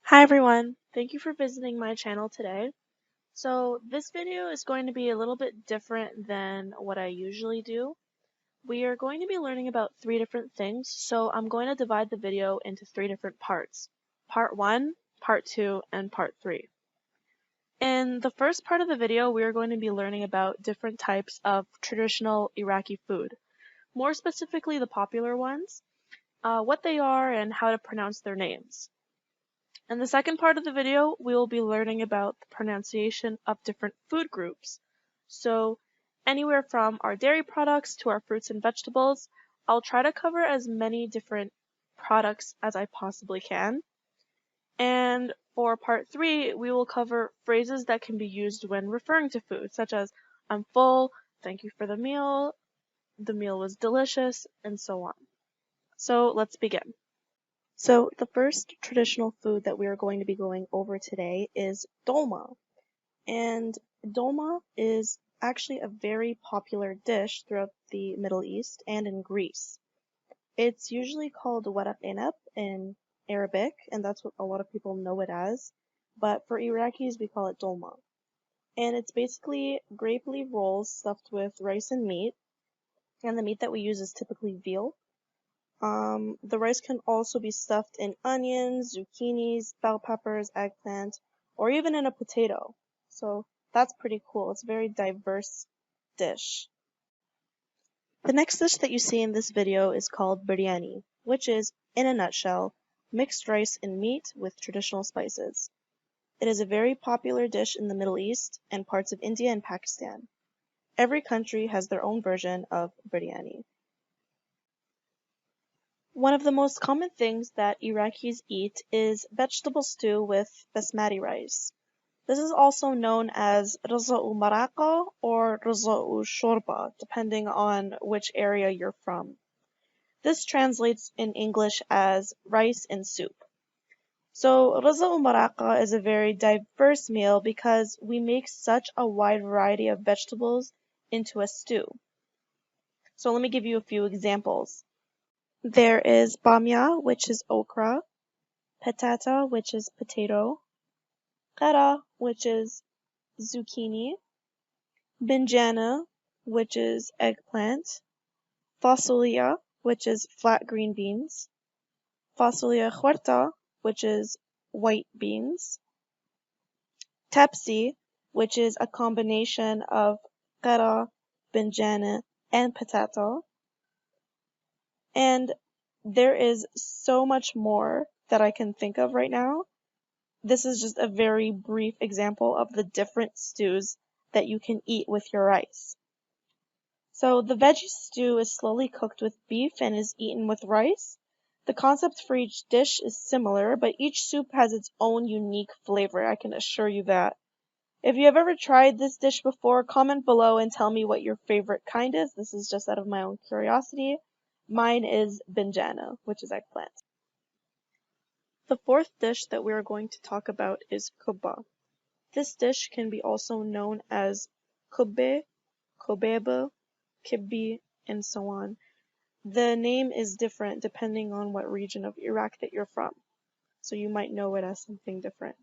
Hi everyone, thank you for visiting my channel today. So this video is going to be a little bit different than what I usually do. We are going to be learning about three different things, so I'm going to divide the video into three different parts. Part 1, Part 2, and Part 3. In the first part of the video, we are going to be learning about different types of traditional Iraqi food, more specifically the popular ones, what they are, and how to pronounce their names. In the second part of the video, we will be learning about the pronunciation of different food groups. So anywhere from our dairy products to our fruits and vegetables, I'll try to cover as many different products as I possibly can. And for part 3, we will cover phrases that can be used when referring to food, such as I'm full, thank you for the meal was delicious, and so on. So let's begin. So the first traditional food that we are going to be going over today is dolma. And dolma is actually a very popular dish throughout the Middle East and in Greece. It's usually called waraq enab in Arabic, and that's what a lot of people know it as. But for Iraqis, we call it dolma. And it's basically grape leaf rolls stuffed with rice and meat. And the meat that we use is typically veal. The rice can also be stuffed in onions, zucchinis, bell peppers, eggplant, or even in a potato. So that's pretty cool. It's a very diverse dish. The next dish that you see in this video is called biryani, which is, in a nutshell, mixed rice and meat with traditional spices. It is a very popular dish in the Middle East and parts of India and Pakistan. Every country has their own version of biryani. One of the most common things that Iraqis eat is vegetable stew with basmati rice. This is also known as riza'u maraqa or riza'u shorba, depending on which area you're from. This translates in English as rice and soup. So riza'u maraqa is a very diverse meal because we make such a wide variety of vegetables into a stew. So let me give you a few examples. There is bamia, which is okra, patata, which is potato, qara, which is zucchini, binjana, which is eggplant, fasulia, which is flat green beans, fasulia khwarta, which is white beans, tepsi, which is a combination of qara, binjana, and potato. And there is so much more that I can think of right now. This is just a very brief example of the different stews that you can eat with your rice. So the veggie stew is slowly cooked with beef and is eaten with rice. The concept for each dish is similar, but each soup has its own unique flavor, I can assure you that. If you have ever tried this dish before, comment below and tell me what your favorite kind is. This is just out of my own curiosity. Mine is binjana, which is eggplant. The fourth dish that we are going to talk about is kubba. This dish can be also known as kubbe, kobebe, kibbi, and so on. The name is different depending on what region of Iraq that you're from, so you might know it as something different.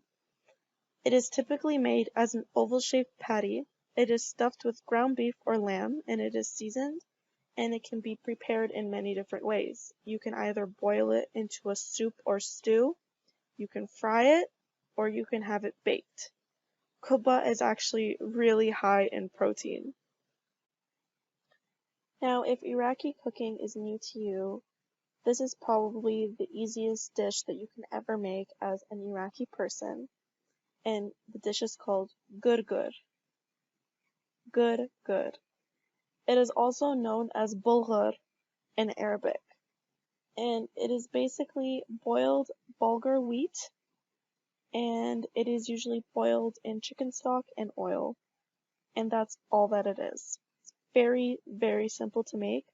It is typically made as an oval-shaped patty. It is stuffed with ground beef or lamb, and it is seasoned, and it can be prepared in many different ways. You can either boil it into a soup or stew, you can fry it, or you can have it baked. Kubba is actually really high in protein. Now, if Iraqi cooking is new to you, this is probably the easiest dish that you can ever make as an Iraqi person, and the dish is called gurgur. Gurgur. It is also known as bulgur in Arabic, and it is basically boiled bulgur wheat, and it is usually boiled in chicken stock and oil, and that's all that it is. It's very, very simple to make.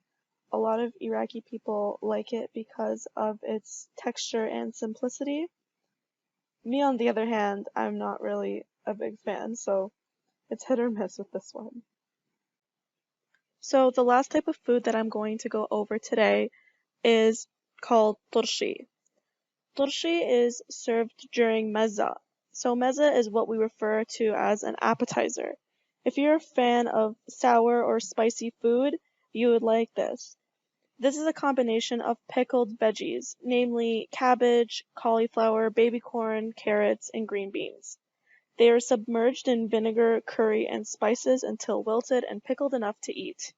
A lot of Iraqi people like it because of its texture and simplicity. Me, on the other hand, I'm not really a big fan, so it's hit or miss with this one. So the last type of food that I'm going to go over today is called turshi. Turshi is served during mezza. So mezza is what we refer to as an appetizer. If you're a fan of sour or spicy food, you would like this. This is a combination of pickled veggies, namely cabbage, cauliflower, baby corn, carrots, and green beans. They are submerged in vinegar, curry, and spices until wilted and pickled enough to eat.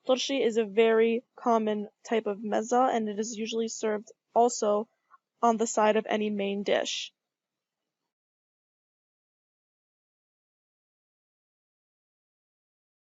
Turshi is a very common type of mezza, and it is usually served also on the side of any main dish.